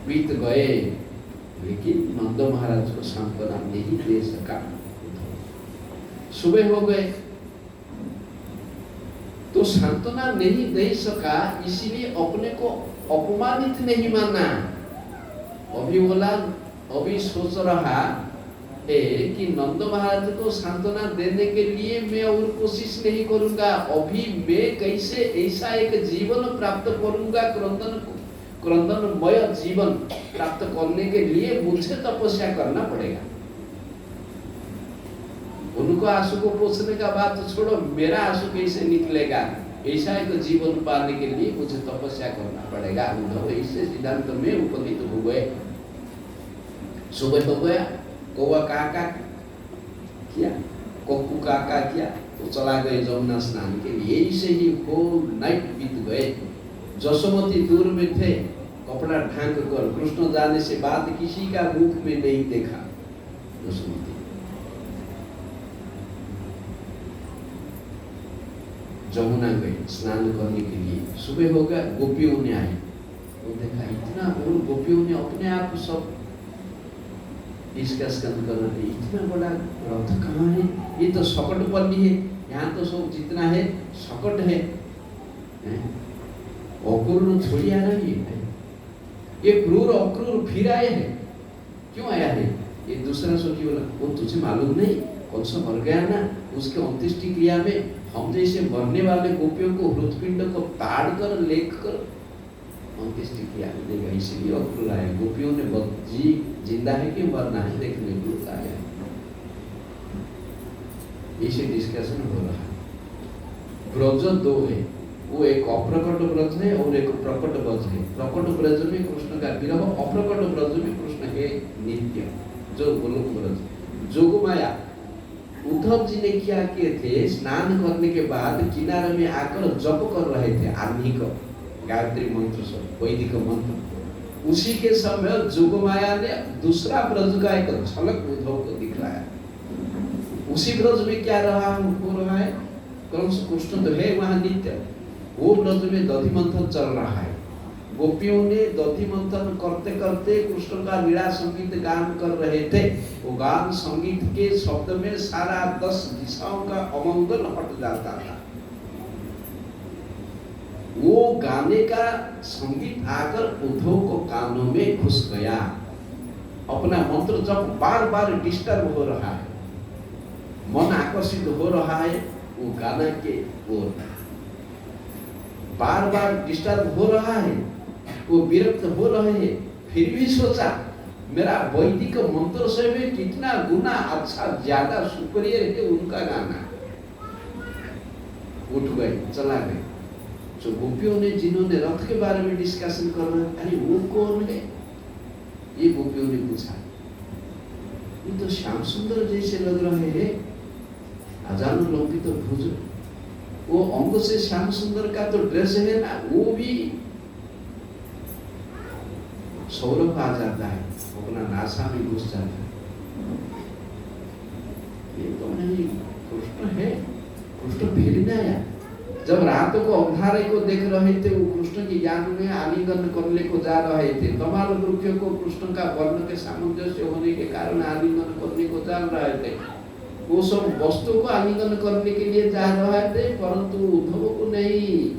बीत गए, लेकिन नंद महाराज को सांत्वना नहीं दे सका। सुबह हो गए तो सांत्वना नहीं दे सका, इसीलिए अपने को अपमानित नहीं माना। अभी बोला, अभी सोच रहा है कि नंद महाराज को सांत्वना देने के लिए मैं और कोशिश नहीं करूंगा। अभी मैं कैसे ऐसा एक जीवन प्राप्त करूंगा, क्रंदनमय जीवन प्राप्त करने के लिए मुझे तपस्या करना पड़ेगा। उनको आंसू को पोषने का बात तो छोड़ो, मेरा आंसू कैसे निकलेगा, ऐसा एक जीवन पाने के लिए मुझे तपस्या करना पड़ेगा। उद्धव इससे सिद्धांत में उपनीत हो गए। सुबह हो गया, कौवा काका किया, कक्कू काका किया, तो चला गए जमुना स्नान के लिए। ऐसे ही होल नाइट बीत गए। जसोमती दूर में थे, कपड़ा ढांक कर। कृष्ण जाने से बाद किसी का मुख में नहीं देखा जसोमती। जमुना गए स्नान करने के लिए। सुबह हो गया, गोपियों ने आई, वो देखा इतना, और गोपियों ने अपने आप सब डिस्कस कर रहे, इतना बड़ा रथ कहाँ है, ये तो सकट पल्ली है, यहाँ तो सब जितना है सकट है, अक्रूर थोड़ी आ रही है, ये क्रूर अक्रूर फिर आए हैं, क्यों आया है? ये दूसरा सोची बोला, वो तुझे मालूम नहीं, कौन सा मर गया ना, उसके अंत्येष्टि क्रिया में हम जैसे मरने वाले गोपियों को हृदपिंड को ताड़ कर लेख कर अंत्येष्टि क्रिया देगा, इसलिए अक्रूर आए। गोपियों ने जी जिंदा है कि मरना है देखने को आया। इसे डिस्कशन हो रहा है। ब्रज दो है, वो एक अप्रकट ब्रज है और एक प्रकट ब्रज है। प्रकट ब्रज में कृष्ण का विरह, अप्रकट ब्रज में कृष्ण के नित्य जो गोलोक ब्रज। जोगमाया उद्धव जी ने क्या किए थे, स्नान करने के बाद किनारे में आकर जप कर रहे थे आह्निक गायत्री मंत्र सब, वैदिक मंत्र। उसी के समय जोगमाया ने दूसरा ब्रज का एक झलक उद्धव को दिखलाया। उसी ब्रज में क्या रहा हो रहा है, कृष्ण तो है वहां नित्य, वो ब्रज में दधि मंथन चल रहा है। गोपियों ने दधि मंथन करते करते कृष्ण का लीला संगीत गान कर रहे थे। वो गान संगीत के शब्द में सारा 10 दिशाओं का अमंगल हट जाता था। वो गाने का संगीत आकर उद्धव को कानों में घुस गया। अपना मंत्र जब बार बार डिस्टर्ब हो रहा है, मन आकर्षित हो रहा है वो गाना के ओर, बार बार डिस्टर्ब हो रहा है, वो विरक्त हो रहे हैं, फिर भी सोचा मेरा वैदिक मंत्र से भी कितना गुना अच्छा ज्यादा सुपीरियर है उनका गाना। उठ गए, चला गए। जो गोपियों ने, जिन्होंने रथ के बारे में डिस्कशन करना, अरे वो कौन है, ये गोपियों ने पूछा। ये तो श्याम सुंदर जैसे लग रहे हैं, अजानुलंबित भुज, वो अंग से श्याम सुंदर का तो ड्रेस है ना, वो भी सौरभ आ जाता है, अपना नासा में घुस जाता है। ये तो नहीं कृष्ण है, कृष्ण फिर नहीं आया। जब रात को अंधारे को देख रहे थे, वो कृष्ण की याद में आलिंगन करने को जा रहे थे। तमाल वृक्ष को कृष्ण का वर्ण के सामंजस्य होने के कारण आलिंगन करने को जा रहे थे। वो सब वस्तु को आलिंगन करने के लिए जा रहे थे, परंतु उद्धव को नहीं।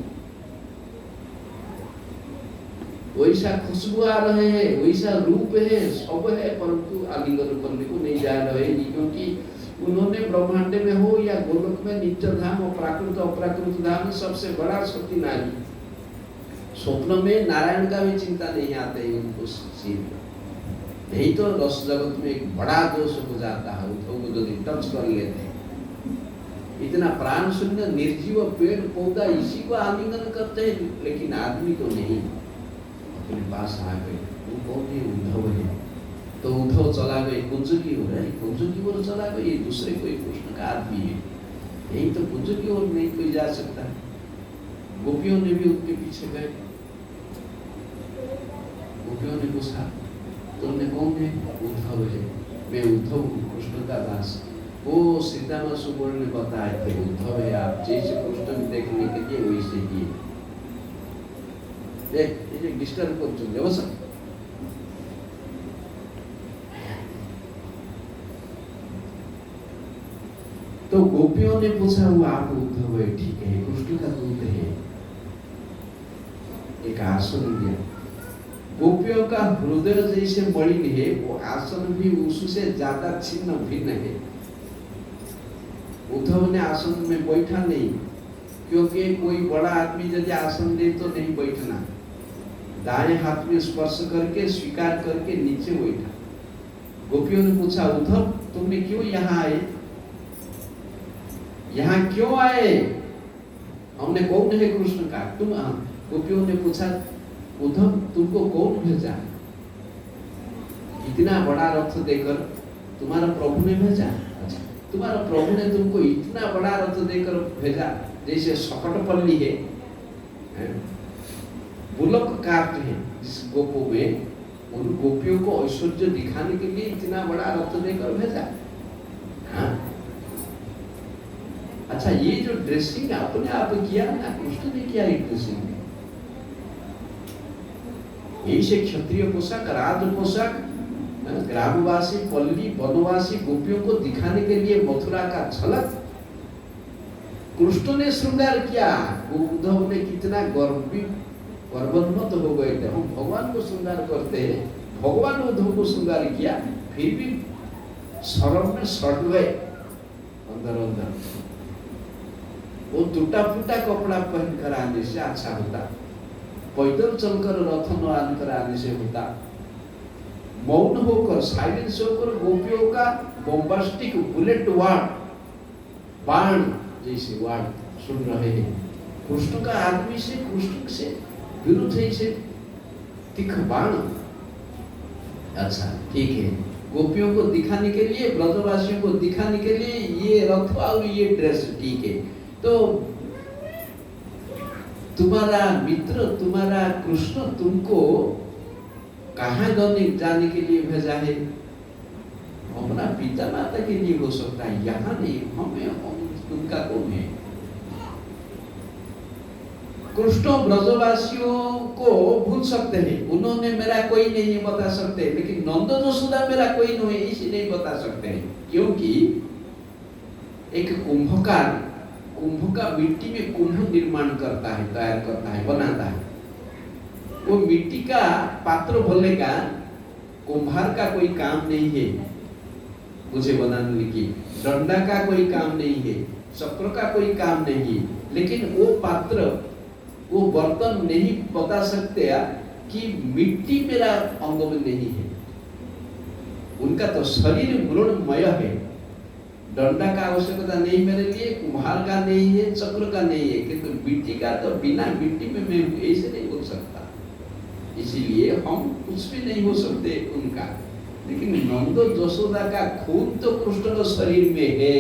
वैसा खुशबू आ रहे हैं, वैसा रूप है, सब है, परंतु आलिंगन करने को नहीं जा रहे हैं, क्योंकि उन्होंने ब्रह्मांड में हो या गोलोक में नित्य धाम और प्राकृत अप्राकृत धाम सबसे बड़ा शक्ति नारी। स्वप्न में नारायण का भी चिंता नहीं आते है उनको सीन। यही तो रस जगत में एक बड़ा दोष हो जाता है, उद्धव को यदि टच कर लेते हैं। इतना प्राण शून्य निर्जीव पेड़ पौधा इसी को आलिंगन करते हैं, लेकिन आदमी तो नहीं। अपने पास आ गए, वो कौन है? उद्धव है। तो उद्धव चला गए कुंज की ओर, कुंज की ओर चला गए, ये दूसरे कोई कृष्ण का आदमी है, यही तो कुंज की ओर नहीं कोई जा सकता। गोपियों ने भी उनके पीछे गए। गोपियों ने पूछा, तुमने कौन है? उद्धव है। मैं उद्धव हूँ, कृष्ण का दास। वो सीतामा सुबोध ने बताए थे, उद्धव है आप, जैसे कृष्ण देखने के लिए वैसे ही। डिस्टर्ब कर चुके गोपियों ने पूछा वो आप उद्धव है, ठीक है, कृष्ण का दूत है, एक आसन दिया। गोपियों का हृदय जैसे मलिन है, वो आसन भी उससे ज्यादा छिन्न भिन्न है। उद्धव ने आसन में बैठा नहीं, क्योंकि कोई बड़ा आदमी यदि आसन दे तो नहीं बैठना, दाएं हाथ में स्पर्श करके स्वीकार करके नीचे बैठा। गोपियों ने पूछा उद्धव तुमने क्यों यहाँ आए, यहाँ क्यों आए, हमने कौन है कृष्ण का तुम। गोपियों ने पूछा उद्धव तुमको कौन भेजा, इतना बड़ा रथ देकर तुम्हारा प्रभु ने भेजा। अच्छा, तुम्हारा प्रभु ने तुमको इतना बड़ा रथ देकर भेजा, जैसे शकटपल्ली है, बुलक कार्ट है जिस गोपों में, उन गोपियों को ऐश्वर्य दिखाने के लिए इतना बड़ा रथ देकर भेजा। हाँ, अच्छा, ये जो ड्रेसिंग अपने आप किया ना, कृष्ण ने किया ये ड्रेसिंग, यही से क्षत्रिय पोशाक, राज पोशाक, ग्रामवासी पल्ली वनवासी गोपियों को दिखाने के लिए मथुरा का झलक कृष्ण ने श्रृंगार किया। उद्धव ने कितना गर्वान्वित हो गए थे, हम भगवान को श्रृंगार करते हैं, भगवान उद्धव को श्रृंगार किया, फिर भी शर्म में सड़ गए अंदर अंदर। वो टूटा फूटा कपड़ा पहनकर आने से अच्छा होता, पैदल चलकर रथ न आनकर आने से होता। मौन होकर, साइलेंस होकर गोपियों का बॉम्बास्टिक बुलेट बाण जैसे वाण सुन रहे हैं, कृष्ण का आदमी से, कृष्ण से विरुद्ध जैसे तीखा बाण। अच्छा ठीक है, गोपियों को दिखाने के लिए, ब्रजवासियों को दिखाने के लिए ये रथ और ये ड्रेस ठीक है। तो तुम्हारा मित्र, तुम्हारा कृष्ण तुमको कहाँ जाने के लिए भेजा है, अपना पिता माता के लिए हो सकता है, यहाँ नहीं, हम तुमका कौन है। कृष्ण ब्रजवासियों को भूल सकते हैं, उन्होंने मेरा कोई नहीं बता सकते, लेकिन नंद यशोदा मेरा कोई नहीं इसे नहीं बता सकते हैं, क्योंकि एक कुंभकार कुंभ का मिट्टी में कुंभ निर्माण करता है, तैयार करता है, बनाता है। वो मिट्टी का पात्र बोलेगा, कुंभार का कोई काम नहीं है मुझे बनाने की, डंडा का कोई काम नहीं है, चक्र का कोई काम नहीं है, लेकिन वो पात्र, वो बर्तन नहीं बता सकते कि मिट्टी मेरा अंग में नहीं है। उनका तो शरीर मृणमय है, डंडा का आवश्यकता नहीं मेरे लिए, कुम्हार का नहीं है, चक्र का नहीं है, किंतु मिट्टी का तो बिना मिट्टी में मैं ऐसे नहीं हो सकता, इसीलिए हम कुछ भी नहीं हो सकते उनका। लेकिन नंद यशोदा का खून तो कृष्ण के शरीर में है,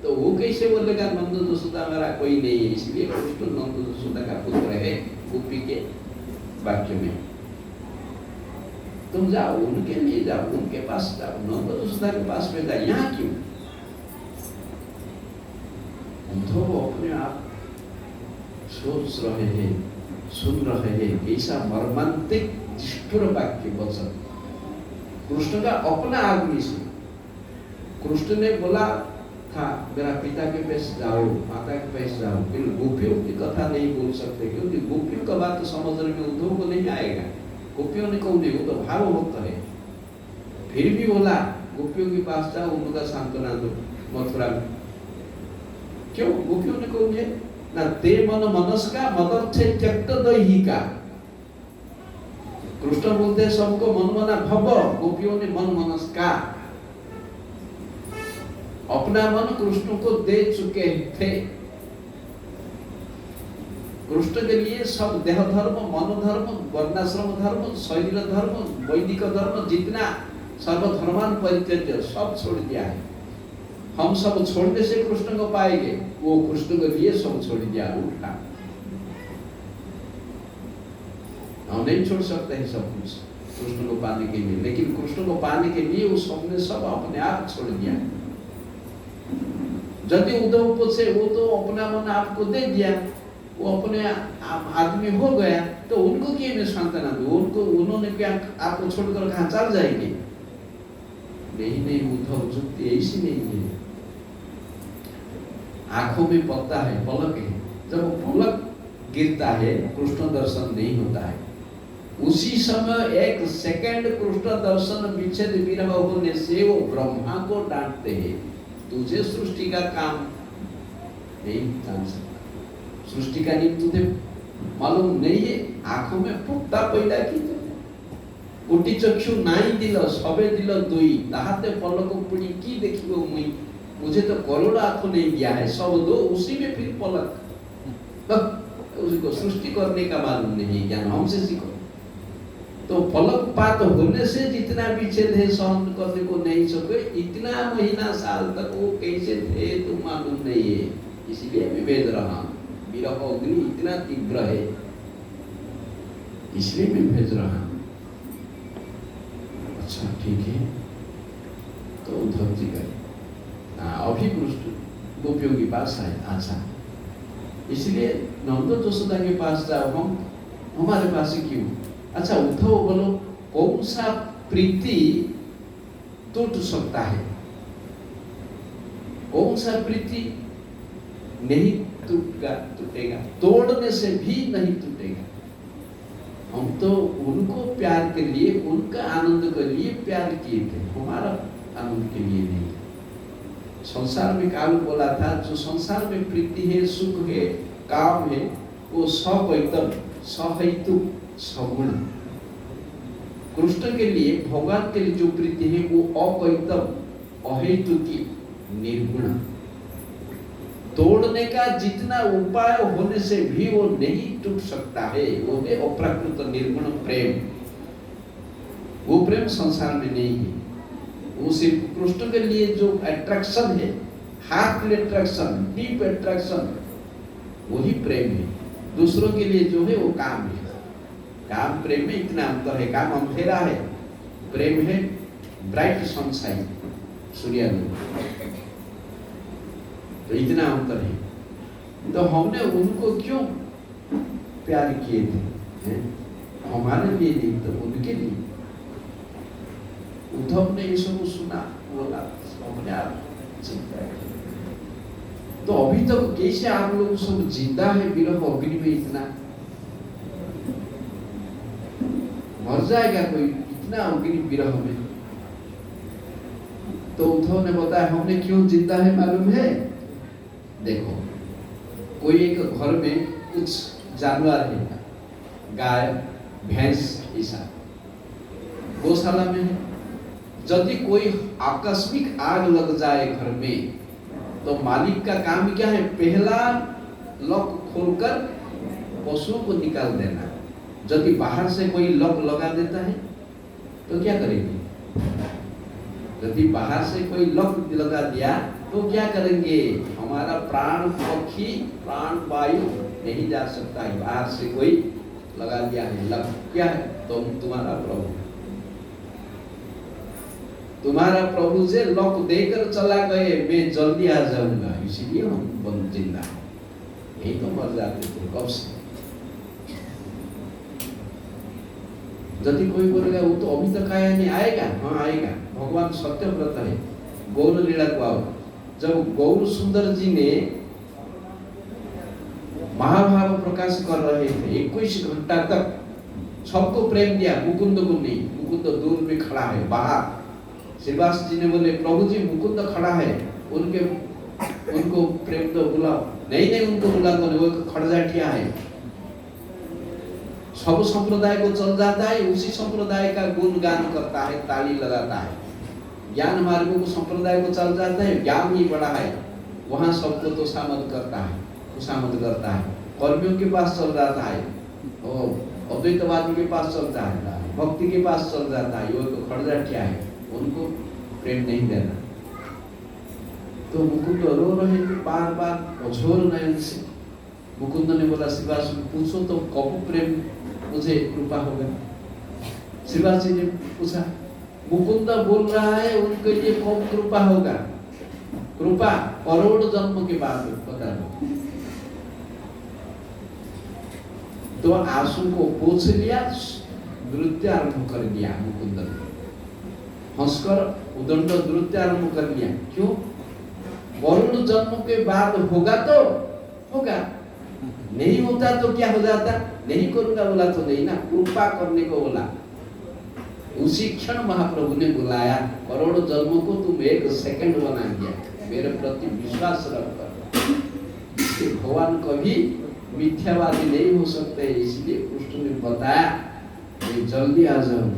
तो वो कैसे बोलेगा नंद यशोदा मेरा कोई नहीं है, इसलिए कृष्ण नंद यशोदा का पुत्र है। गोपी के वाक्य में तुम जाओ, उनके लिए जाओ, उनके पास जाओ, नंद यशोदा के पास में जाओ, यहाँ क्यों। उद्धव अपने आप सोच रहे हैं, सुन रहे हैं, ऐसा मर्मांतिक निष्ठुर वाक्य वचन कृष्ण का अपना आदमी से। कृष्ण ने बोला था मेरा पिता के पास जाओ, माता के पास जाओ, फिर गोपियों की कथा नहीं बोल सकते, क्योंकि गोपियों का बात तो समझने में उद्धव को नहीं आएगा। गोपियों ने कौन है, वो तो भाव भक्त है, फिर भी बोला गोपियों के पास जाओ, उनका सांत्वना दो मथुरा में। क्यों, गोपियों ने कौन है ना, ते मन मनस्का मदर्थे त्यक्त दैहिका। कृष्ण बोलते सबको मन मना भव, गोपियों ने मन मनस्का, अपना मन कृष्ण को दे चुके थे। कृष्ण के लिए सब देह धर्म, मन धर्म, वर्णाश्रम धर्म, शरीर धर्म, वैदिक धर्म, जितना सर्वधर्मान परित्यज्य सब छोड़ दिया है। हम सब छोड़ने से कृष्ण को पाएंगे, वो कृष्ण के लिए सब छोड़ दिया, उल्टा। हम नहीं छोड़ सकते हैं सब कुछ कृष्ण को पाने के लिए, लेकिन कृष्ण को पाने के लिए उस सबने सब अपने आप छोड़ दिया। यदि उद्धव पूछे, वो तो अपना मन आपको दे दिया, वो अपने आदमी हो गया, तो उनको क्यों मैं सांत्वना दूं, उनको, उन्होंने क्या आपको छोड़कर कहाँ चल जाएंगे। नहीं, उद्धव जुक्ति ऐसी नहीं है। आंखों में पड़ता है, पलक है, जब पलक गिरता है कृष्ण दर्शन नहीं होता है। उसी समय 1 सेकंड कृष्ण दर्शन विच्छेद विरह होने से वो ब्रह्मा को डांटते हैं, तुझे सृष्टि का काम नहीं जान सकता, सृष्टि का नियम तुझे मालूम नहीं है, आंखों में फुकता पैदा की कोटि चक्षु नाई दिल सबे दिल दुई ताहाते पलक पुणी की देखिबो मुई, मुझे तो करोड़ आंखों नहीं दिया है, सब दो उसी में फिर पलक, तब उसको सृष्टि करने का मालूम नहीं, ज्ञान हमसे सीखो। तो पलक पात होने से जितना विच्छेद है सहन करने को नहीं सके, इतना महीना साल तक वो कैसे थे तो मालूम नहीं है, इसलिए मैं भेज रहा हूँ। विरह अग्नि इतना तीव्र है इसलिए मैं भेज रहा हूँ। अच्छा ठीक है, तो उद्धव जी गए, अभी गोपियों के पास आए, अच्छा इसलिए नंद यशोदा के पास जाओ, हम हमारे पास क्यों? अच्छा उद्धव बोलो, कौन सा प्रीति टूट सकता है, कौन सा प्रीति नहीं टूटेगा, तोड़ने से भी नहीं टूटेगा। हम तो उनको प्यार के लिए, उनका आनंद के लिए प्यार किए थे, हमारा आनंद के लिए नहीं। संसार में काल बोला था, जो संसार में प्रीति है, सुख है, काम है, वो सवैतम सहेतुक सगुण। कृष्ण के लिए, भगवान के लिए जो प्रीति है वो अवैतम अहेतुकी निर्गुण। तोड़ने का जितना उपाय होने से भी वो नहीं टूट सकता है, वो है अप्राकृत निर्गुण प्रेम। वो प्रेम संसार में नहीं है, वो सिर्फ कृष्ण के लिए जो अट्रैक्शन है, हार्ट अट्रैक्शन, डीप अट्रैक्शन, वही प्रेम है। दूसरों के लिए जो है वो काम है। काम प्रेम में इतना अंतर है, काम अंधेरा है, प्रेम है ब्राइट सनशाइन, सूर्योदय, तो इतना अंतर है। तो हमने उनको क्यों प्यार किए थे, हमारे लिए नहीं तो उनके लिए। उद्धव ने ये सब सुना, बोला हमने आप चिंता की। तो अभी तक तो कैसे आप लोग सब जिंदा है विरह अग्नि में, इतना मर जाएगा कोई इतना अग्नि विरह में। तो उद्धव ने बताया हमने क्यों जिंदा है मालूम है? देखो, कोई एक घर में कुछ जानवर है, गाय भैंस ऐसा गौशाला में है। यदि कोई आकस्मिक आग लग जाए घर में, तो मालिक का काम क्या है? पहला लॉक खोलकर पशुओं को निकाल देना। यदि बाहर से कोई लॉक लगा देता है तो क्या करेंगे? यदि बाहर से कोई लॉक लगा दिया तो क्या करेंगे? हमारा प्राण पक्षी, प्राण वायु नहीं जा सकता है, बाहर से कोई लगा दिया है लॉक। क्या है? तुम्हारा प्रभु, तुम्हारा प्रभु से लॉक देकर चला गए, मैं जल्दी आ जाऊंगा, इसीलिए हम बंद जिंदा है, यही तो मर जाते थे कब से। यदि कोई बोलेगा वो तो अभी तक आया नहीं, आएगा, हाँ आएगा। भगवान सत्यव्रत है, गौर लीला को आओ। जब गौर सुंदर जी ने महाभाव प्रकाश कर रहे थे 21 घंटा तक, सबको प्रेम दिया, मुकुंद को नहीं। मुकुंद दूर में खड़ा है बाहर। श्रीवास जी ने बोले प्रभु जी मुकुंद खड़ा है, उनको प्रेम तो बुलाओ। नहीं उनको बुला दो, वो खड़जाठिया है। सब संप्रदाय को चल जाता है, उसी संप्रदाय का गुणगान करता है, ताली लगाता है। ज्ञान मार्गों को संप्रदाय को चल जाता है, ज्ञान ही बड़ा है, वहां सबको तो शामत करता है, खुशामद करता है। कर्मियों के पास चल जाता है, अद्वैतवादी के पास चल जाता है, भक्ति के पास चल जाता है, वो तो खड़जाठिया है, उनको प्रेम नहीं देना। तो मुकुंद रो रहे बार बार झोर नयन से। मुकुंद ने बोला श्रीवास पूछो तो कब प्रेम मुझे कृपा होगा? श्रीवास जी ने पूछा, मुकुंद बोल रहा है उनके लिए कब कृपा होगा? कृपा करोड़ जन्म के बाद बता दो। तो आंसू को पोंछ लिया, नृत्य आरंभ कर दिया मुकुंद ने, हंसकर उदंड नृत्य आरंभ कर दिया। क्यों? वरुण जन्म के बाद होगा तो होगा, नहीं होता तो क्या हो जाता? नहीं करूंगा बोला तो नहीं ना, कृपा करने को बोला। उसी क्षण महाप्रभु ने बुलाया, करोड़ों जन्मों को तुम 1 सेकंड बना दिया, मेरे प्रति विश्वास रखकर। भगवान कभी मिथ्यावादी नहीं हो सकते, इसलिए कृष्ण ने बताया कि जल्दी आ जाओ,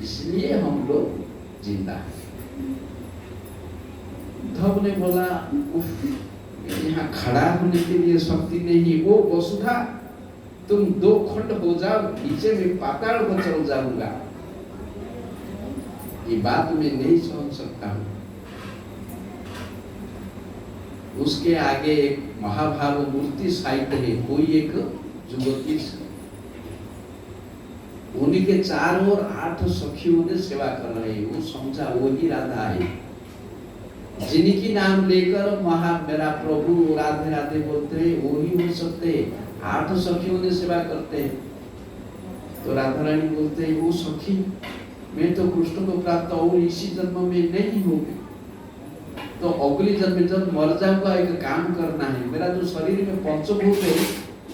इसलिए हम लोग जिंदा है। उद्धव ने बोला उफ, यहाँ खड़ा होने के लिए शक्ति नहीं। वो वसुधा तुम 2 खंड हो जाओ, नीचे में पाताल को चल जाऊंगा, ये बात मैं नहीं समझ सकता हूँ। उसके आगे एक महाभाव मूर्ति साइड है, कोई एक जुगती, उन्हीं के चारों ओर 8 सखियों ने सेवा कर रहे हैं। वो समझा वही राधा है, जिनकी नाम लेकर मेरा प्रभु राधे राधे बोलते हैं, वही हो सकते हैं। 8 सखियों ने सेवा करते हैं। तो राधा रानी बोलते हैं, वो सखी मैं तो कृष्ण को प्राप्त और इसी जन्म में नहीं होगी, तो अगली जन्म में जब मर जाऊंगा एक काम करना है, मेरा जो शरीर में पंचभूत है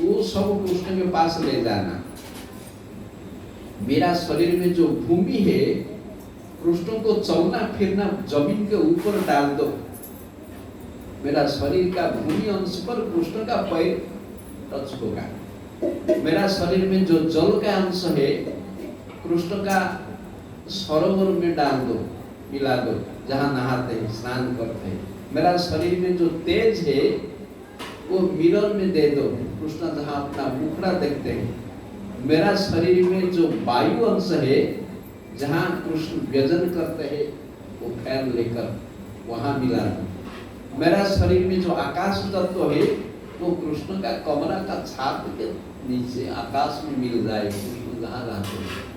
वो सब कृष्ण के पास ले जाना। मेरा शरीर में जो भूमि है कृष्ण को चलना फिरना जमीन के ऊपर डाल दो। मेरा शरीर का भूमि अंश पर कृष्ण का पैर टच होगा। मेरा शरीर में जो जल का अंश है कृष्ण का सरोवर में डाल दो, मिला दो, जहाँ नहाते हैं स्नान करते हैं। मेरा शरीर में जो तेज है वो मिरर में दे दो, कृष्ण जहाँ अपना मुखड़ा देखते हैं। मेरा शरीर में जो वायु अंश है जहाँ कृष्ण व्यजन करते हैं वो फैन लेकर वहाँ मिला दो। मेरा शरीर में जो आकाश तत्व है वो कृष्ण का कमरा का छात के नीचे आकाश में मिल जाए, कृष्ण जहाँ रहते हैं।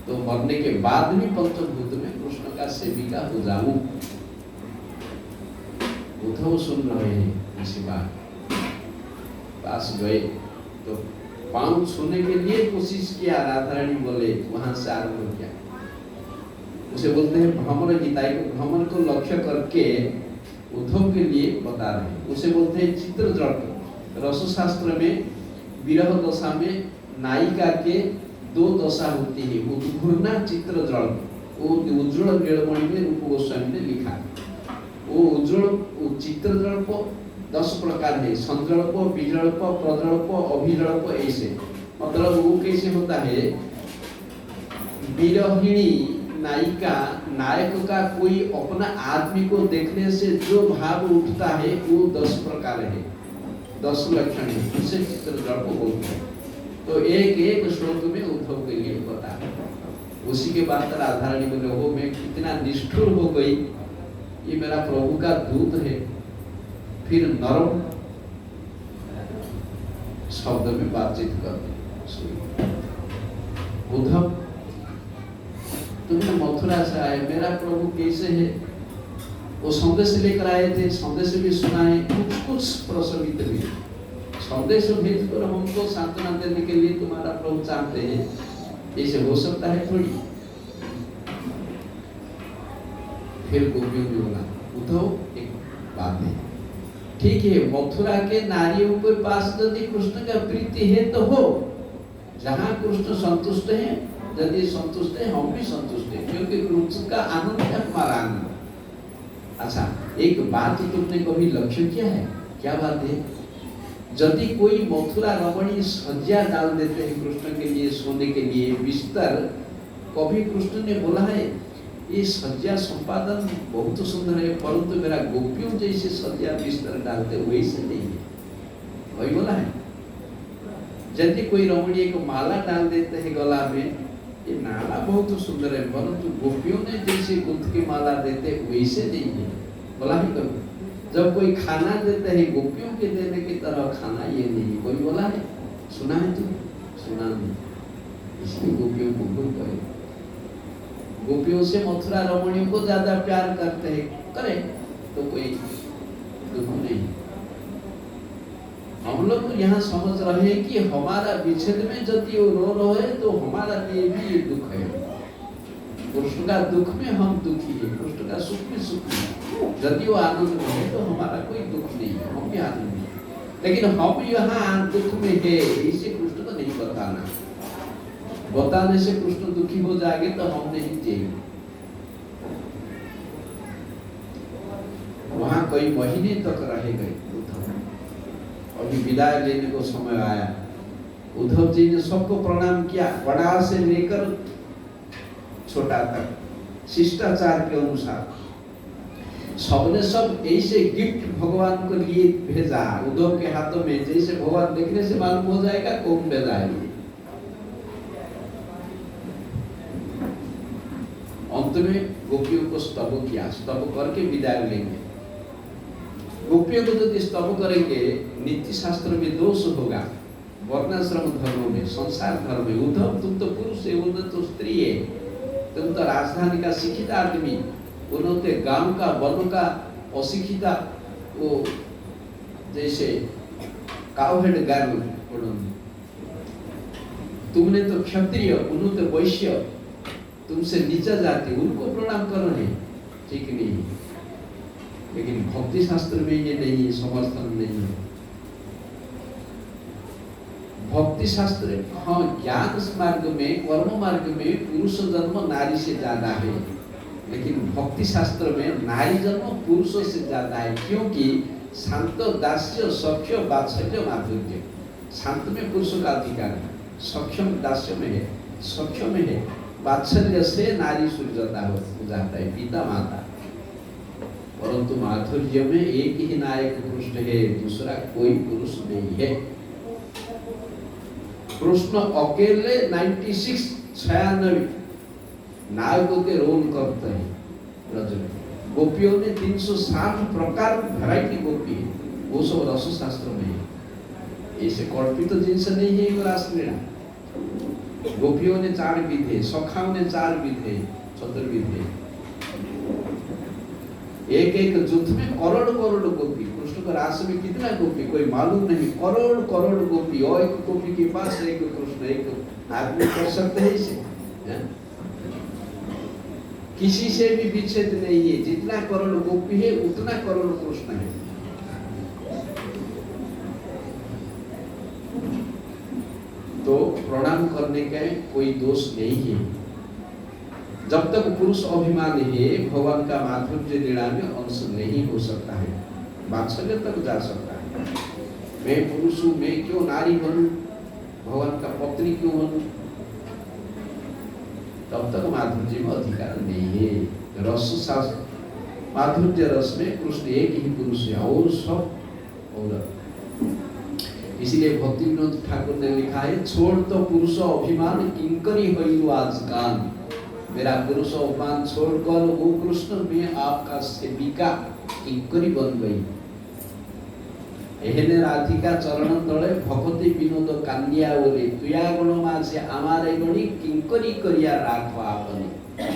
तो मरने के बाद भी पंचभूत में कृष्ण का सेविका हो जाऊं। उद्धव सुन रहे हैं इसी बात, पास गए तो पांव छूने के लिए कोशिश किया। राधा रानी बोले वहां से आरंभ किया, उसे बोलते हैं भ्रमर गीताई को, भ्रमर को लक्ष्य करके उद्धव के लिए बता रहे हैं। उसे बोलते हैं चित्र जड़। रस शास्त्र में विरह दशा में नायिका के 2 दशा होती है, उद्घूर्णा चित्र जड़। वो उज्ज्वल नीलमणि में रूप गोस्वामी ने लिखा। वो उज्ज्वल चित्र जड़ को 10 प्रकार है, संजल्प, विजल्प, प्रजल्प, अभिजल्प, ऐसे। मतलब वो कैसे होता है, विरहिणी नायिका नायक का कोई अपना आदमी को देखने से जो भाव उठता है वो 10 प्रकार है, 10 लक्षण है, उसे चित्रजड़ को बोलते हैं। तो एक श्लोक में उद्धव के लिए बता। उसी के बाद राधा रानी बोले, हो मैं कितना निष्ठुर हो गई, ये मेरा प्रभु का दूत है। फिर नरम शब्द में बातचीत करते, उद्धव तुमने मथुरा से आए, मेरा प्रभु कैसे है? वो संदेश लेकर आए थे, संदेश भी सुनाए, कुछ प्रसवित हुए। संदेश भेजकर हमको सांत्वना देने के लिए तुम्हारा प्रभु चाहते हैं, ऐसे हो सकता है थोड़ी? फिर गोपियों ने बोला, उद्धव एक बात है, ठीक है मथुरा के नारियों के पास यदि कृष्ण का प्रीति है तो हो, जहाँ कृष्ण संतुष्ट है, यदि संतुष्ट है हम भी संतुष्ट है, क्योंकि कृष्ण का आनंद है हमारा आनंद। अच्छा एक बात तुमने कभी लक्ष्य किया है? क्या बात है? यदि कोई मथुरा रमणी सज्जा डाल देते हैं कृष्ण के लिए, सोने के लिए बिस्तर, कभी कृष्ण ने बोला है ये सज्जा संपादन बहुत सुंदर है, परंतु मेरा गोपियों जैसे सज्जा बिस्तर डालते वैसे नहीं है, वही बोला है? यदि कोई रमणी को माला डाल देते हैं गला में, ये माला बहुत सुंदर है, परंतु गोपियों ने जैसे गुंथ की माला देते वैसे नहीं है, बोला है कभी? जब कोई खाना देते हैं गोपियों के देने की तरह खाना ये नहीं, कोई बोला है? सुना है तुम? सुना नहीं, इसलिए गोपियों को भूल करे। गोपियों से मथुरा रमणियों को ज्यादा प्यार करते हैं, करे तो कोई दुख नहीं। हम लोग यहाँ समझ रहे हैं कि हमारा विच्छेद में यदि वो रो रहे तो हमारा लिए भी ये दुख है, कृष्ण का दुख में हम दुखी है, कृष्ण का सुख में सुखी है। यदि वो आनंद में है तो हमारा कोई दुख नहीं है, हम भी आनंद में है। लेकिन हम यहाँ दुख में है, इसे कृष्ण को नहीं बताना। बताने से कृष्ण दुखी हो जाएंगे तो हम नहीं चाहिए। वहां कई महीने तक रह गए उद्धव। अभी विदाय लेने को समय आया, उद्धव जी ने सबको प्रणाम किया, बड़ा से लेकर छोटा तक, शिष्टाचार के अनुसार सबने सब ऐसे गिफ्ट भगवान को लिए भेजा उद्धव के हाथों में, जैसे भगवान देखने से मालूम हो जाएगा कौन भेजा है। अंत में गोपियों को स्तव किया, स्तव करके विदाय लेंगे। गोपियों को यदि स्तव करेंगे, नीति शास्त्र में दोष होगा, वर्णाश्रम धर्म में, संसार धर्म में। उद्धव तुम तो पुरुष है, उद्धव तो स्त्री है, तुम तो राजधानी का शिक्षित आदमी, उन्होंने गांव का वनों का अशिक्षिता, वो जैसे काउहेड गर्ल उन्होंने, तुमने तो क्षत्रिय, उन्होंने तो वैश्य, तुमसे नीचा जाति, उनको प्रणाम करो है, ठीक नहीं। लेकिन भक्ति शास्त्र में ये नहीं है, समर्थन नहीं है। भक्ति शास्त्र, हाँ, ज्ञान मार्ग में, कर्म मार्ग में पुरुष जन्म नारी से ज्यादा है, लेकिन भक्ति शास्त्र में नारी जन्म पुरुषों से ज्यादा है। क्योंकि शांत, दास्य, सख्य, वात्सल्य, माधुर्य। शांत में पुरुषों का अधिकार है, सक्षम दास्य में है, सख्य में है, वात्सल्य से नारी सूर्यता हो जाता है, पिता माता। परंतु माधुर्य में एक ही नायक कृष्ण है, दूसरा कोई पुरुष नहीं है। कृष्ण अकेले 96 नायकों के रोल करते हैं ब्रज में। गोपियों ने 360 प्रकार वैरायटी गोपी है, वो सब रस शास्त्र में है। ऐसे कल्पित जिनस नहीं है वो रासलीला। गोपियों ने 4 विधे, सखाओं ने 4 विधे, चतुर्विधे। एक एक युद्ध में करोड़ करोड़ गोपी। कृष्ण का रास में कितना गोपी कोई मालूम नहीं, करोड़ करोड़ गोपी। और एक गोपी के पास एक कृष्ण, एक आदमी कर सकते हैं इसे? किसी से भी विच्छेद नहीं है। जितना करोड़ गोपी है उतना करोड़ कृष्ण है। तो प्रणाम करने का कोई दोष नहीं है। जब तक पुरुष अभिमान है, भगवान का माधुर्य लीला में अंश नहीं हो सकता है, वात्सल्य तक जा सकता है। मैं पुरुष हूँ, मैं क्यों नारी बनूं, भगवान का पत्नी क्यों बनूं, तब तक माधुर्य में अधिकार नहीं है। रस शास्त्र, माधुर्य रस में कृष्ण एक ही पुरुष है और सब औरत। इसलिए भक्ति विनोद ठाकुर ने लिखा है, छोड़ तो पुरुष अभिमान किंकरी हुई आज कान। मेरा पुरुष अभिमान छोड़कर वो कृष्ण में आपका सेविका किंकरी बन गई। एहने राधिका चरण तले भक्ति विनोद कान्या बोले, तुया गुण मासे आमारे गणी किंकरी करिया राखो आपने।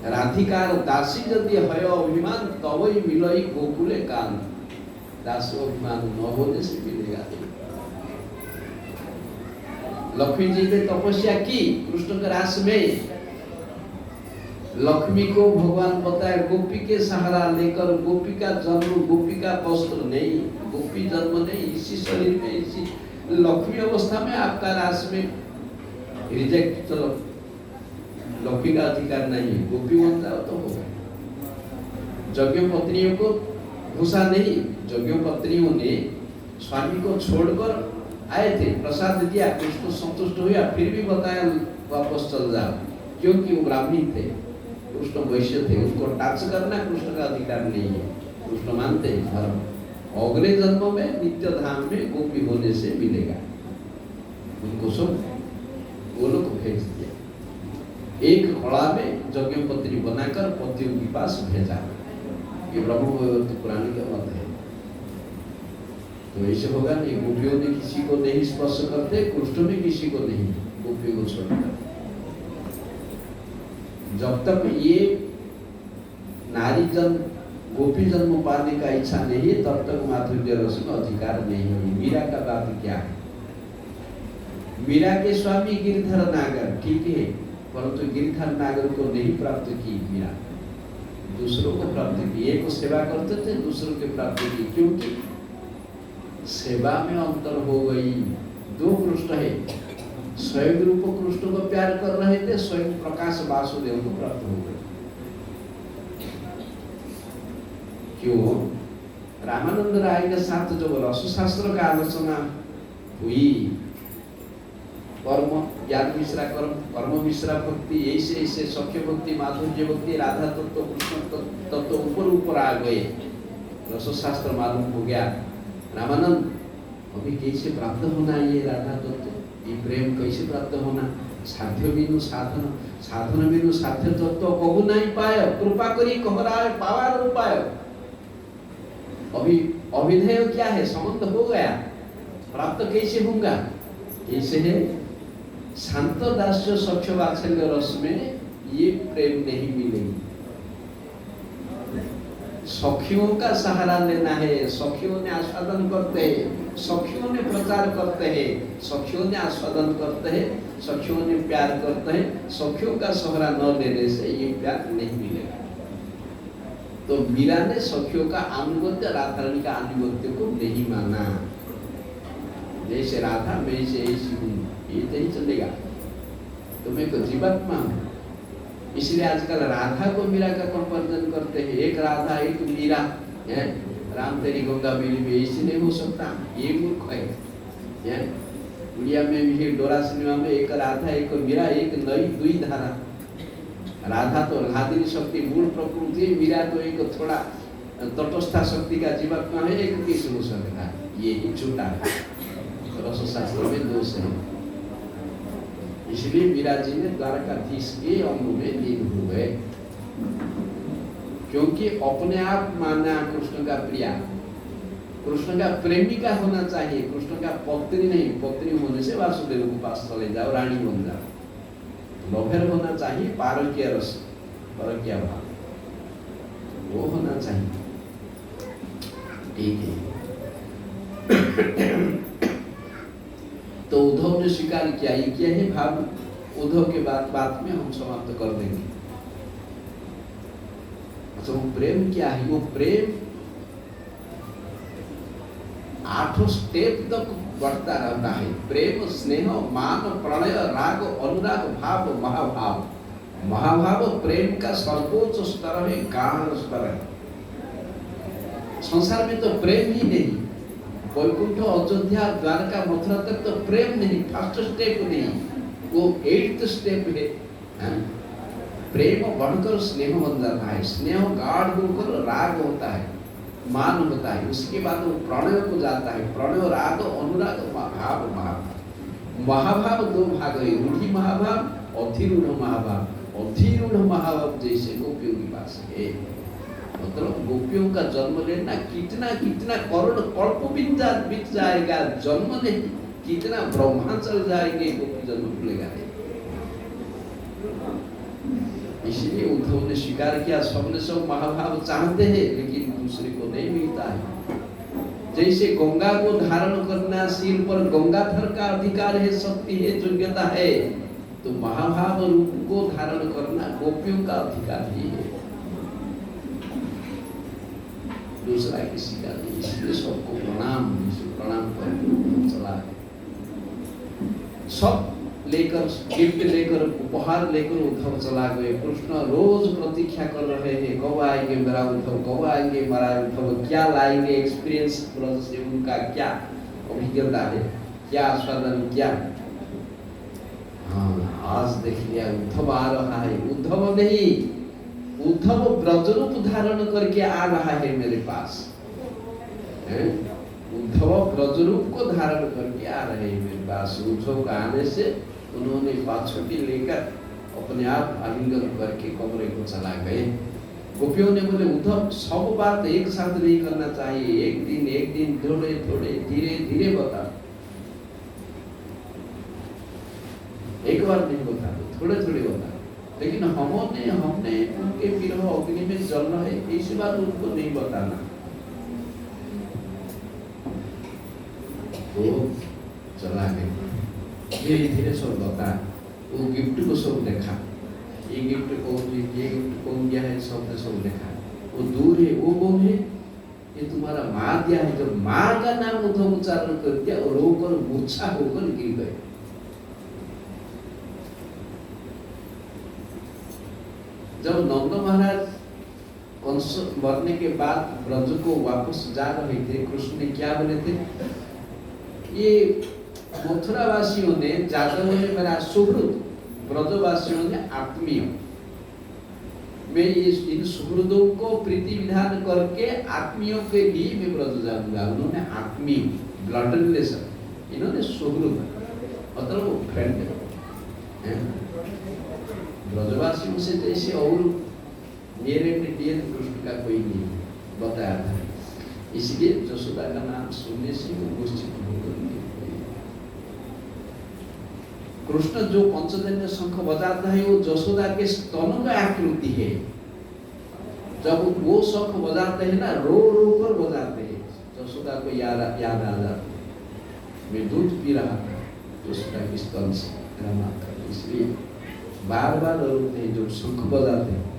राधिकार दासी यदि हय अभिमान तबई मिलई गोकुले कान। दास अभिमान न होने से मिलेगा। लक्ष्मी जी ने तपस्या की कृष्ण के रास में। लक्ष्मी को भगवान बताया गोपी के सहारा लेकर, गोपी का जन्म, गोपी का वस्त्र नहीं, गोपी जन्म नहीं, इसी शरीर में, इसी लक्ष्मी अवस्था में आपका रास में रिजेक्ट। चलो लक्ष्मी का अधिकार नहीं है, गोपी बन जाओ तो होगा। यज्ञ पत्नियों को घुसा नहीं, यज्ञ पत्नियों ने स्वामी को छोड़कर आए थे, प्रसाद दिया, कृष्ण संतुष्ट हुआ, फिर भी बताया वापस चल जाओ, क्योंकि वो ब्राह्मणी थे, कृष्ण वैश्य थे, उनको टच करना कृष्ण का अधिकार नहीं है। कृष्ण मानते हैं धर्म, अगले जन्म में नित्य धाम में गोपी होने से मिलेगा। उनको सब गोलोक भेज दिया, एक कड़ा में यज्ञ पत्नी बनाकर पतियों के पास भेजा। ये ब्रह्म पुराण का मत है। तो ऐसे होगा नहीं, गोपियों ने किसी को नहीं स्पर्श करते, कृष्ण में किसी को नहीं, गोपियों को छोड़कर। जब तक ये नारी जन्म, गोपी जन्म पाने का इच्छा नहीं है, तब तक माधुर्य रस में अधिकार नहीं है। मीरा का बात क्या है? मीरा के स्वामी गिरधर नागर, ठीक है, परंतु गिरधर नागर को नहीं प्राप्त की मीरा, दूसरों को प्राप्त की। एक को सेवा करते थे, दूसरों की प्राप्त की, क्योंकि सेवा में अंतर हो गई। दो कृष्ण है, स्वयं रूप कृष्ण को प्यार कर रहे थे, स्वयं प्रकाश वासुदेव को प्राप्त हो गए। क्यों? रामानंद राय के साथ जब रस शास्त्र का आलोचना हुई, कर्म ज्ञान मिश्रा कर्म मिश्रा भक्ति, ऐसे सख्य भक्ति, माधुर्य भक्ति, राधा तत्व, कृष्ण तत्व ऊपर आ गए, रस शास्त्र मालूम हो गया। रामानंद अभी कैसे प्राप्त होना ये राधा तत्व, ये प्रेम कैसे प्राप्त होना? साध्य बिनु साधन, साधन बिनु साध्य तत्व कहू नहीं पाए, कृपा करी कहराए पावार उपाय। अभी अभिधेय क्या है? संबंध हो गया, प्राप्त कैसे होगा? कैसे है? शांत दास्य स्वच्छ वात्सल्य रस में ये प्रेम नहीं मिलेगी। सखियों का सहारा लेना है, सखियों ने आस्वादन करते हैं, सखियों ने प्रचार करते हैं, सखियों ने आस्वादन करते हैं, सखियों ने प्यार करते हैं, सखियों का सहारा न लेने से ये प्यार नहीं मिलेगा। तो मीरा ने सखियों का आनुगत्य, राधा रानी का आनुगत्य को नहीं माना। जैसे राधा मैं से ऐसी हूँ, ये नहीं चलेगा, तो मैं तो जीवात्मा हूँ। इसलिए आजकल राधा को मीरा का कंपैरिजन करते हैं, एक राधा एक मीरा है, राम तेरी गंगा बेली में, ऐसे नहीं हो सकता, ये मूर्ख है। उड़िया में भी डोरा सिनेमा में एक राधा एक मीरा, एक नई दुई धारा। राधा तो राधिनी शक्ति मूल प्रकृति, मीरा तो एक थोड़ा तटस्था शक्ति का जीवात्मा है, एक किस हो सकता है? ये ही झूठा है, रस शास्त्र में दोष है। इसलिए मीरा जी ने द्वारकाधीश के अंग में लीन हो गए, क्योंकि अपने आप माना कृष्ण का प्रिया, कृष्ण का प्रेमिका होना चाहिए, कृष्ण का पत्नी नहीं। पत्नी होने से वासुदेव के पास चले जाओ, रानी बन जाओ। लभर होना चाहिए पारकीय रस, परकीय भाव, वो होना चाहिए। ठीक है। तो उद्धव ने स्वीकार किया, ये क्या है भाव? उद्धव के बात में हम समाप्त कर देंगे। तो प्रेम क्या है? वो प्रेम 8 स्टेप तक बढ़ता रहता है। प्रेम, स्नेह, मान, प्रणय, राग, अनुराग, भाव, महाभाव। महाभाव प्रेम का सर्वोच्च स्तर है, गाढ़ स्तर है। संसार में तो प्रेम ही नहीं। वैकुंठ, अयोध्या, द्वारका, मथुरा तक तो प्रेम नहीं, फर्स्ट स्टेप नहीं, वो 8th स्टेप है। प्रेम बढ़कर स्नेह बन जाता है, स्नेह गाढ़ होकर राग होता है, मान होता है, उसके बाद वो प्रणय को जाता है, प्रणय, राग, अनुराग, भाव, महाभाव। महाभाव 2 भाग है, रूढ़ी महाभाव, अधिरूढ़ महाभाव। अधिरूढ़ महाभाव जैसे गोपियों के पास है, मतलब गोपियों का जन्म लेना कितना कितना करोड़ कल्प बीत जाएगा, जन्म नहीं, कितना ब्रह्मा चल जाएंगे, गोपी जन्म मिलेगा नहीं। इसलिए उद्धव ने स्वीकार किया, सबने सब महाभाव चाहते हैं, लेकिन दूसरे को नहीं मिलता है। जैसे गंगा को धारण करना, सिर पर गंगाधर का अधिकार है, शक्ति है, योग्यता है, तो महाभाव रूप को धारण करना गोपियों का अधिकार ही है, दूसरा किसी का नहीं। इसलिए सबको प्रणाम कर चला, सब लेकर गिफ्ट लेकर उपहार लेकर उद्धव चला गए। कृष्ण रोज प्रतीक्षा कर रहे हैं, कब आएंगे मेरा उद्धव, कब आएंगे मेरा उद्धव, क्या लाएंगे, एक्सपीरियंस ब्रज से उनका क्या अभिज्ञता है, क्या आस्वादन किया। हाँ, आज देख लिया उद्धव आ रहा है। उद्धव नहीं, उद्धव ब्रजरूप धारण करके आ रहा है मेरे पास। उद्धव ब्रजरूप को धारण करके आ रहे हैं मेरे पास। उद्धव का आने से उन्होंने पाछुटी लेकर अपने आप आलिंगन करके कमरे को चला गए। गोपियों ने बोले उद्धव सब बात एक साथ नहीं करना चाहिए, एक दिन थोड़े थोड़े धीरे धीरे बता, एक बार नहीं बता, थोड़े थोड़े बता। लेकिन हमने उनके विरह अग्नि में जल रहे, इसी बात उनको नहीं बताना। तो चला गया, धीरे धीरे सब बता। वो गिफ्ट को सब देखा, ये गिफ्ट कौन दिया है, सब देखा। वो दूर है, वो कौन है, ये तुम्हारा माँ दिया है। जब माँ का नाम उच्चारण कर दिया और रोकर मूर्छा होकर गिर गए। जब नंद महाराज कंस मरने के बाद ब्रज को वापस जा रहे थे, कृष्ण ने क्या बोले थे, ये मथुरा वासियों ने, जादव ने मेरा सुहृद, ब्रजवासियों ने आत्मीय, मैं इन सुहृदों को प्रीति विधान करके आत्मीयों के लिए मैं ब्रज जाऊंगा। उन्होंने आत्मीय, ब्लड रिलेशन, इन्होंने सुहृद मतलब वो फ्रेंड है। ब्रजवासियों से जैसे और नियर एंड डियर कृष्ण का कोई नहीं बताया था, इसलिए जसोदा का नाम सुनने से वो मूर्छित होकर कृष्ण जो पंचजन्य शंख बजाता है वो जसोदा के स्तन का आकृति है। जब वो शंख बजाते हैं ना, रो रो कर बजाते हैं, जसोदा को याद आ जाता है, मैं दूध पी रहा था जसोदा के स्तन से, इसलिए बार बार रोते हैं जो शंख बजाते हैं।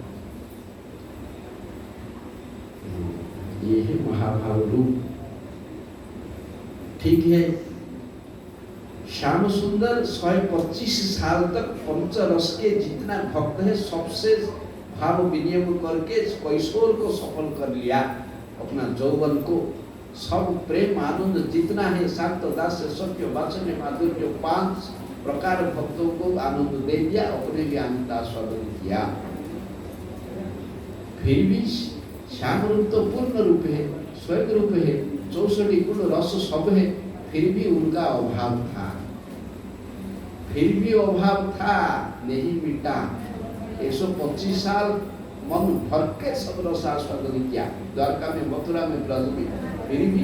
ये है महाभाव रूप। ठीक है, श्याम सुंदर 125 साल तक पंचरस के जितना भक्त है सबसे भाव विनियम करके कैशोर को सफल कर लिया, अपना जौवन को, सब प्रेम आनंद जितना है, शांत दास्य सत्य वाचन माधुर्य 5 प्रकार भक्तों को आनंद दे दिया, अपने भी आनंद आस्वादन किया। फिर भी श्याम रूप तो पूर्ण रूप है, स्वर्ग रूप है, 64 गुण रस सब है, फिर भी उनका अभाव था, फिर भी अभाव था, नहीं मिटा। 125 साल मन भर के सब रस आस्वादन किया, द्वारका में, मथुरा में, ब्रज में, फिर भी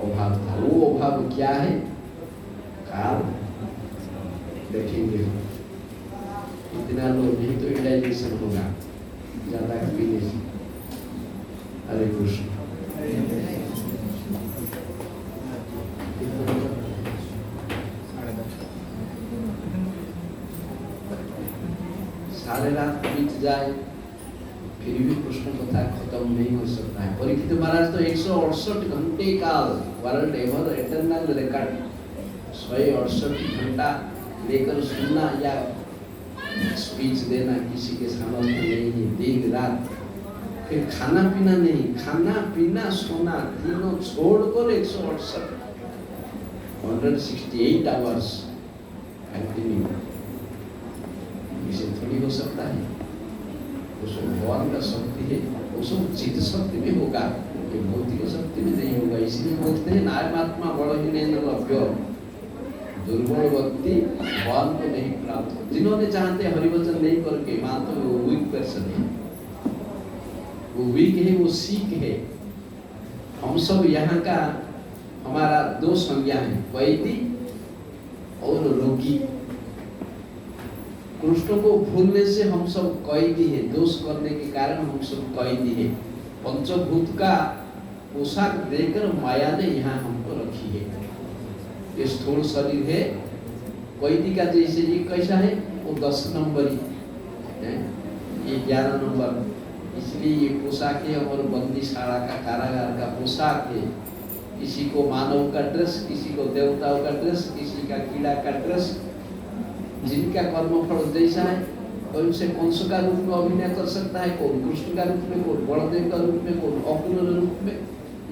अभाव था। वो अभाव क्या है, काल देखेंगे। इतना लोग नहीं तो रियलाइजेशन होगा, ज्यादा कभी नहीं। हरे कृष्ण। सारे रात बीत जाए फिर भी कृष्ण कथा खत्म नहीं हो सकता है। परीक्षित महाराज तो 168 घंटे काल, वर्ल्ड एवर एटर्नल रिकॉर्ड, 168 घंटा लेकर सुनना या स्पीच देना किसी के सामर्थ्य नहीं है, दिन रात। फिर खाना पीना नहीं, खाना पीना सोना तीनों छोड़कर 168 आवर्स कंटिन्यू, इसे थोड़ी हो सकता है। उसमें भगवान का शक्ति है, उसमें चित्त शक्ति भी होगा, ये भौतिक शक्ति भी नहीं होगा। इसलिए बोलते हैं नायमात्मा बड़हीन लभ्य, दुर्बल व्यक्ति भगवान को नहीं प्राप्त। जिन्होंने चाहते हरिवचन नहीं करके मानते वो वीक पर्सन है, वो वीक है, वो सीक है। हम सब यहाँ का, हमारा 2 संज्ञा है, वैदी और रोगी। कृष्ण को भूलने से हम सब कैदी है, दोष करने के कारण हम सब कैदी है। पंचभूत का पोशाक देकर माया ने यहाँ हमको रखी है। ये स्थूल शरीर है, कैदी का जैसे ये कैसा है, वो 10 नंबरी है, ये 11 नंबर। इसलिए ये पोशाक है और बंदीशाला का, कारागार का पोशाक है। किसी को मानव का ड्रेस, किसी को देवताओं का ड्रेस, किसी का कीड़ा का ड्रेस। जिनका कर्मफल जैसा है, कोई उसे कंस का रूप में अभिनय कर सकता है, कौन कृष्ण का रूप में, कौन बलदेव का रूप में, कौन अर्जुन रूप में।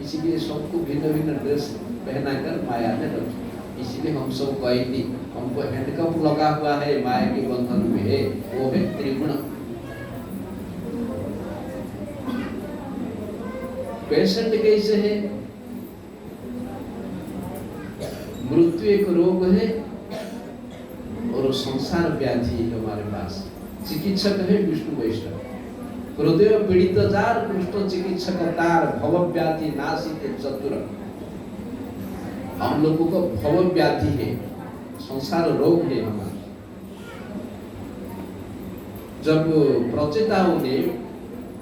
इसीलिए सबको भिन्न भिन्न ड्रेस पहनाकर माया ने रखी। इसीलिए हम सब कैदी, हमको हैंडकफ लगा हुआ है, माया के बंधन में है, वो है त्रिगुण। पेशेंट कैसे है, मृत्यु एक रोग है और संसार व्याधि है हमारे पास। चिकित्सक है विष्णु वैष्णव, हृदय पीड़ित जार कृष्ण चिकित्सक तार, भव व्याधि नासिते चतुर। हम लोगों को भव व्याधि है, संसार रोग है हमारा। जब प्रचेताओं ने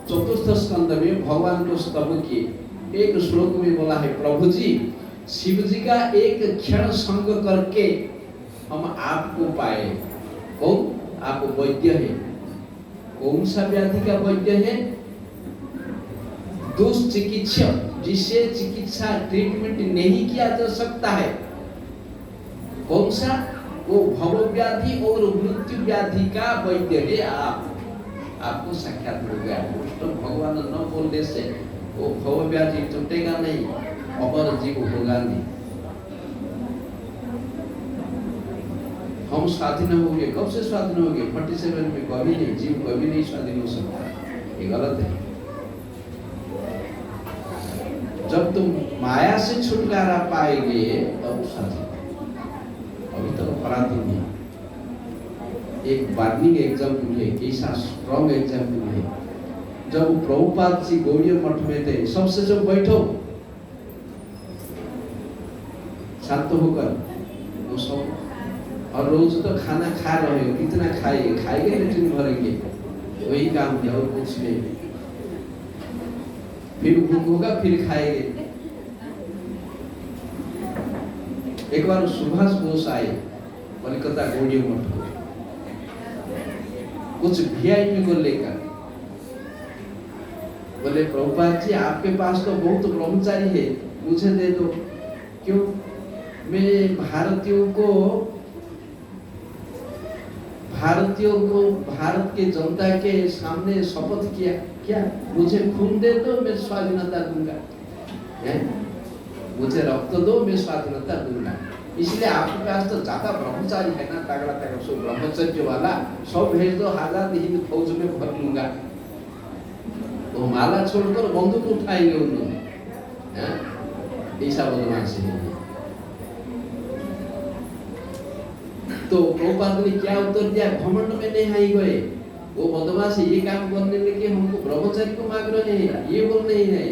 4th स्कंद में भगवान को स्तव किए, एक श्लोक में बोला है, प्रभु जी शिव जी का एक क्षण संग करके हम आपको पाए, आप वैद्य है। कौन सा व्याधि का वैद्य है? दुष्चिकित्सा, जिससे चिकित्सा ट्रीटमेंट नहीं किया जा सकता है। कौन सा? वो भव व्याधि और मृत्यु व्याधि का वैद्य है आपको साक्षात हो गया। कृष्ण भगवान न बोलने से वो भव व्याधि टूटेगा नहीं, अमर जीव होगा नहीं। हम स्वाधीन हो गए, कब से स्वाधीन हो गए? 47 में कभी नहीं, जीव कभी नहीं स्वाधीन हो सकता, ये गलत है। जब तुम माया से छुटकारा पाएंगे तब स्वाधीन, अभी तक पराधीन है। एक वार्निंग एग्जाम्पल है, कैसा स्ट्रॉन्ग एग्जाम्पल है। जब प्रभुपाद जी गौड़ीय मठ में थे, सबसे जब बैठो शांत होकर, वो सब और रोज तो खाना खा रहे हो, कितना खाएंगे लेकिन भरेंगे, वही काम है और कुछ नहीं। फिर भूख होगा फिर खाएंगे। एक बार सुभाष बोस आए कलकत्ता गौड़ीय मठ को, कुछ वीआईपी को लेकर। बोले प्रभुपाद जी आपके पास तो बहुत ब्रह्मचारी है, मुझे दे दो। क्यों? मैं भारतीयों को भारत के जनता के सामने शपथ किया, क्या मुझे खून दे दो मैं स्वाधीनता दूंगा, मुझे रक्त दो मैं स्वाधीनता दूंगा। इसलिए आपके पास तो ज्यादा ब्रह्मचारी है ना, तगड़ा तगड़ा सो ब्रह्मचर्य वाला, सब भेज दो, आजाद हिंद फौज में भर लूंगा। तो माला छोड़कर बंदूक उठाएंगे उन्होंने, ऐसा बदमाश है। तो प्रभुपाद ने क्या उत्तर दिया? घमंड में नहीं आई गए, वो बदमाश ये काम करने लगे, हमको ब्रह्मचारी को मांग रहे हैं, ये बोल नहीं है।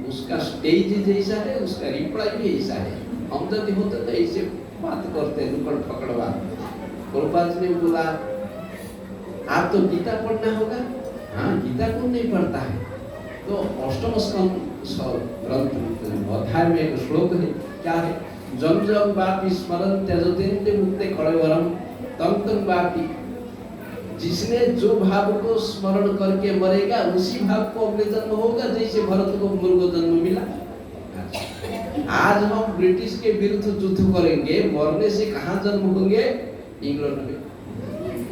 उसका स्टेज जैसा है, उसका रिप्लाई भी ऐसा है। हम यदि होते तो ऐसे बात करते, नुकड़ पकड़ बात। प्रभुपाद ने बोला आप तो गीता पढ़ना होगा। हाँ, गीता कौन नहीं पढ़ता है? तो अष्टम स्कंद ग्रंथ अध्याय में एक श्लोक है, क्या है? जम जम वापि स्मरण त्यजतेन्द्र मुक्ते कड़वरम तम तम वापि। जिसने जो भाव को स्मरण करके मरेगा उसी भाव को अगले जन्म होगा, जैसे भरत को मृग जन्म मिला। आज हम ब्रिटिश के विरुद्ध युद्ध करेंगे, मरने से कहाँ जन्म होंगे? इंग्लैंड में।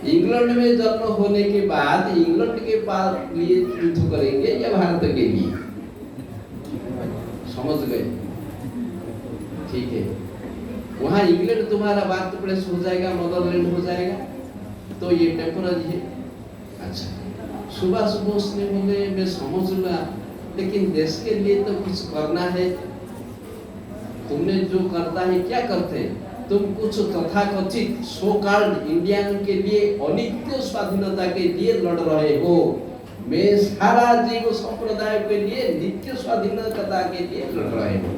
इंग्लैंड में जन्म होने के बाद इंग्लैंड के पास लिए युद्ध करेंगे या भारत के लिए? समझ गए? ठीक है, वहाँ इंग्लैंड तुम्हारा बात प्लेस हो जाएगा, मदरलैंड हो जाएगा, तो ये टेम्पोररी है। अच्छा, सुभाष बोस ने बोले मैं समझ लूँगा, लेकिन देश के लिए तो कुछ करना है। तुमने जो करता है क्या करते हैं? तुम कुछ तथाकथित सो कॉल्ड इंडियन के लिए अनित्य स्वाधीनता के लिए लड़ रहे हो। मैं सारा जीव संप्रदाय के लिए नित्य स्वाधीनता के लिए लड़ रहे हो।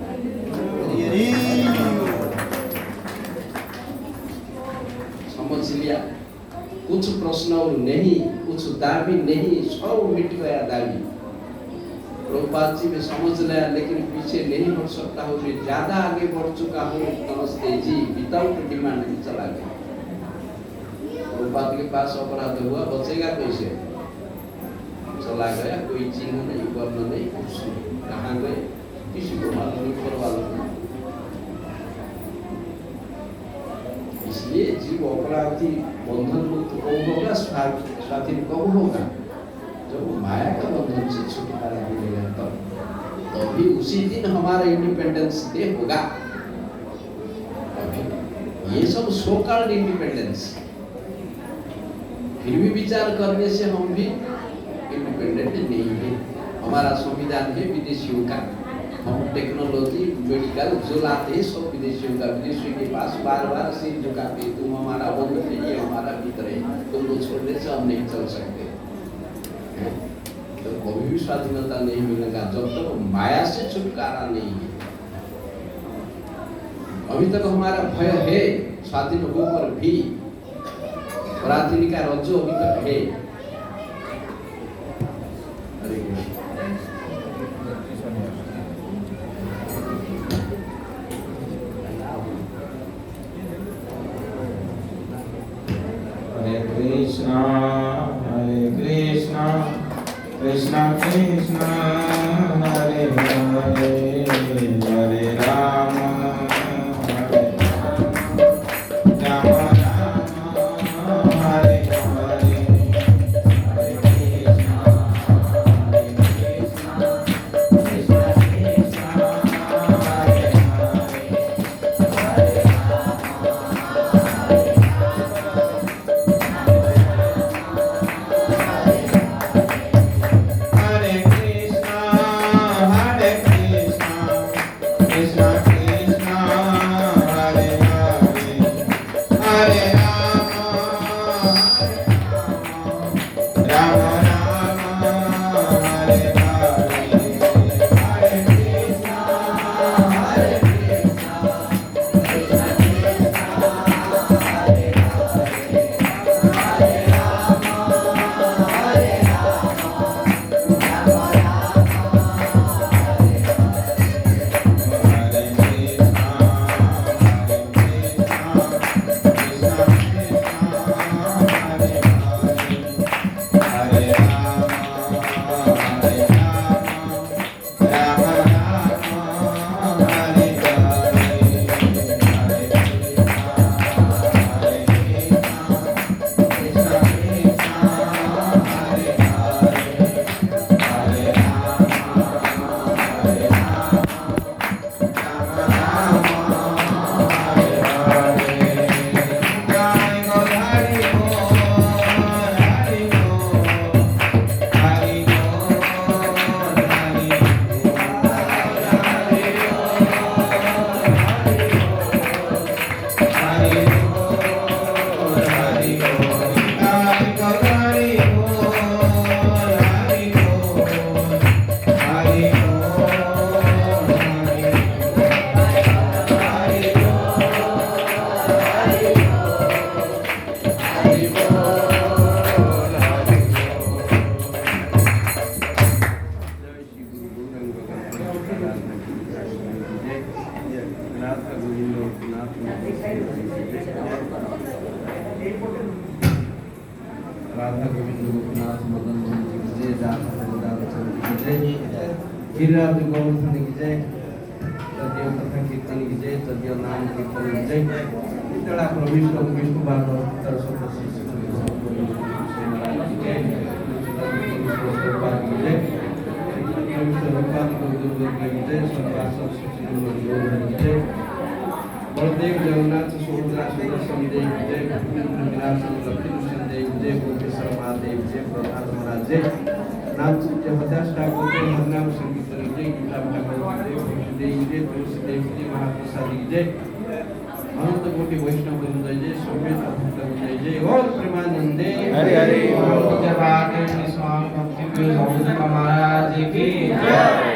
समझ लिया? कुछ प्रश्न और नहीं, कुछ दाबी नहीं, सब मिट गया दाबी। प्रभुपाद जी में समझ लिया, लेकिन पीछे नहीं बढ़ सकता हूँ, मैं ज्यादा आगे बढ़ चुका हूँ। नमस्ते जी, विदाउट डिमांड ही चला गया। प्रभुपाद के पास अपराध हुआ, बचेगा कैसे? चला गया, कोई चिन्ह नहीं, वर्ण नहीं, कुछ नहीं। कहाँ गए किसी को मालूम नहीं, ऊपर वालों को। इसलिए जीव अपराधी बंधन मुक्त कब होगा? स्वाधीन कब होगा? जब माया का बंधन से छुटकारा मिलेगा तभी उसी दिन हमारा इंडिपेंडेंस डे होगा। ये सब सो कॉल्ड इंडिपेंडेंस, फिर भी विचार करने से हम भी इंडिपेंडेंट नहीं है। हमारा संविधान है विदेशियों का, हम टेक्नोलॉजी मेडिकल जो लाते हैं सब विदेशियों का। विदेशियों के पास बार बार सिर झुकाते, तुम हमारा बंधु है, ये हमारा मित्र है, तुमको छोड़ने से हम नहीं चल सकते। तो कभी भी स्वाधीनता नहीं मिलेगा जब तक माया से छुटकारा नहीं है। अभी तक हमारा भय है, स्वाधीन होकर भी पराधीन का रज्जु अभी तक है। हरे कृष्ण। हरे Krishna, Hare Krishna, Krishna Krishna, Hare Hare, Hare Rama, Hare Rama, Rama Rama, Hare Hare, Hare Krishna, Hare Krishna, Krishna Krishna, Hare Hare, Hare Hare Krishna, Hare Krishna, Krishna Krishna, Hare Hare, Hare Rama, Rama Rama, Hare Hare, Hare Krishna, Hare Krishna, Krishna Krishna, Hare Hare, Hare Rama, Hare Radha Govind Gopinath Madan Mohan ji की जय, राधा रामचंद्र की जय, गिरिराज गोवर्धन की जय, तदीय कथा कीर्तन की जय, तदीय नाम कीर्तन की जय। इतना प्रविष्ट विष्णु भागवत दर्शक बलदेव जगन्नाथ सुभद्रा सुदर्शन देव जय, लक्ष्मी देव जय, गोपेश्वर महादेव जय, प्रभात महाराज जय, नाथ जगदास ठाकुर जय, हरनाम संकीर्तन जय, गीता ठाकुर देव जय, तुलसी देव जय, महाप्रसाद जय, अनंत कोटि वैष्णव वृंद जय, समेत भक्त जय जय, और प्रेमानंदे हरे हरे। जय भारत स्वामी भक्ति महाराज की जय।